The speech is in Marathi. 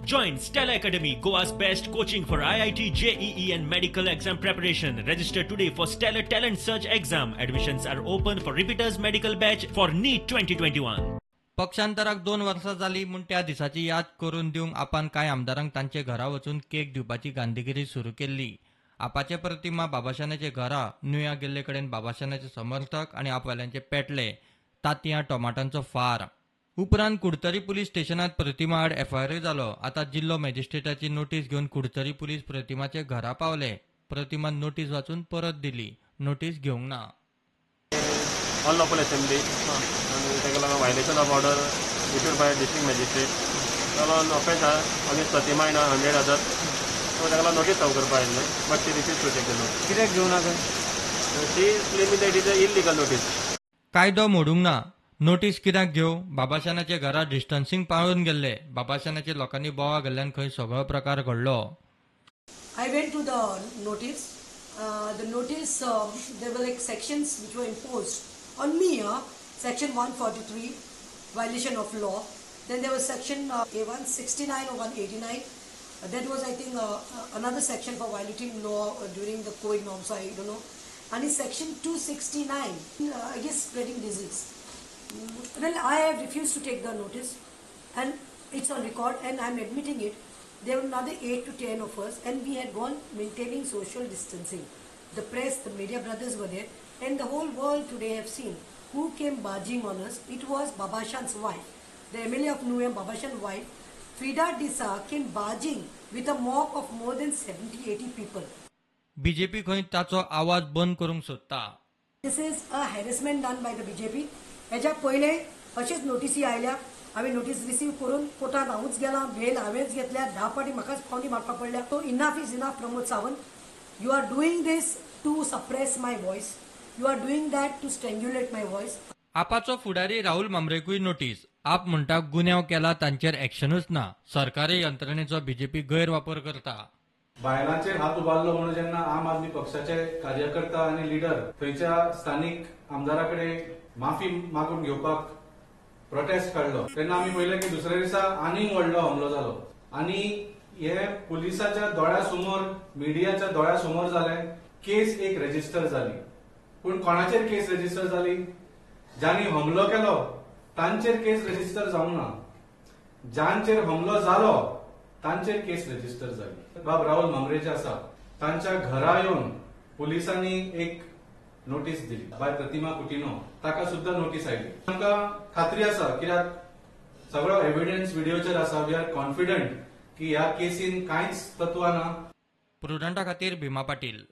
Join Stella Academy, Goa's best coaching for IIT, JEE and medical exam preparation. Register today for Stellar Talent Search exam. Admissions are open for repeaters medical batch for NEET 2021. पक्षांतराक 2 वर्सां जाली म्हूण त्या दिसाची याद करून दिवंक आपान कांय आमदारांक तांचे घरा वचून केक दिवपाची गांधीगिरी सुरू केल्ली. आपाचे प्रतिमा बाबाशानाचे घरा न्यूया गेल्ले कडेन बाबाशानाचे समर्थक आनी आपवाल्यांचे पेटले. तांतयां टोमाटांचो फार. उपरांत कुडतरी पुलीस स्टेशनात प्रतिमा आड एफआयआर जालो. आता जिल्लो मॅजिस्ट्रेटाची नोटीस घेवन कुडतरी पुलीस प्रतिमाचे घरा पावले. प्रतिमान नोटीस वाचून परत दिली. नोटीस घेवंक ना. अनलॉफुल असेंब्ली and ताका लागून violation of order issued by district magistrate लागून ऑफेन्स अगेन्स्ट प्रतिमा इन 100,000 सो ताका लागून नोटीस सर्व करपा आयिल्लें बट ती refuse to take the notice. कित्याक घेवं ना ती claiming that is a illegal notice. कायदो मोडूंक ना. नोटीस कित्याक घेव? बाबाशानाचे घरा डिस्टन्सिंग पाळून गेल्ले. बाबाशानाचे लोकांनी बोवा गेल्ल्यान खंय सगळो प्रकार घडलो. I went to the notice. The notice, there were like sections which were imposed on me. Section 143, violation of law. Then there was section 169 or 189. That was, I think, another section for violating law during the COVID norms. I don't know. And in section 269, I guess spreading disease. Well, I have refused to take the notice, and it's on record, and I'm admitting it. There were another 8 to 10 of us, and we had gone maintaining social distancing. The press, the media brothers were there, and the whole world today have seen who came barging on us. It was Babashan's wife, the MLA of Nuyam, Babashan's wife, Frida Disa, came barging with a mob of more than 70-80 people. BJP खंय ताचो आवाज बंद करूंक सोदता. This is a harassment done by the BJP. हेच्या पयले अशेच नोटीसी आयल्या. हांवें नोटीस रिसीव करून कोर्टात हांवूच गेला. बेल हांवेंच घेतल्या. 10 पाटी म्हाकाच फावनी मारपाक पडल्या. So enough is enough. Pramod Sawant, you are doing this to suppress my voice. You are doing that to strangulate my voice. आपाचो फुडारी राहुल मामरेकूय नोटीस. आप म्हणटा गुन्यांव केला तांचेर एक्शनूच ना. सरकारी यंत्रणेचो बीजेपी गैरवापर करता. बायलांचेर हात उबारलो म्हणून जेन्ना आम आदमी पक्षाचे कार्यकर्ता आणि लीडर थंयच्या स्थानिक आमदाराकडे माफी मागून घेवपाक प्रोटेस्ट काढलो तेन्ना आमी पळयलें की दुसऱ्या दिसा आनीक व्हडलो हमलो जालो. आनी हे पुलिसाच्या दोळ्यासमोर, मिडियाच्या दोळ्यासमोर जालें. केस एक रजिस्टर जाली. पूण कोणाचेर केस रजिस्टर जाली? ज्यांनी हमलो केलो तांचेर केस रजिस्टर जावंक ना. ज्यांचेर हमलो जालो तांचेर केस रजिस्टर जाली. बाब राहुल मामरेचे आसा तांच्या घरा येवन पुलिसांनी एक नोटीस दिली बाय प्रतिमा कुटिनो. ताका सुद्धा नोटीस आयली. आमकां खात्री आसा कित्याक सगळो एव्हिडन्स व्हिडिओचेर आसा. वी आर कॉन्फिडंट की ह्या केसीन कांयच तत्वां ना. प्रुडंटा खातीर भीमा पाटील.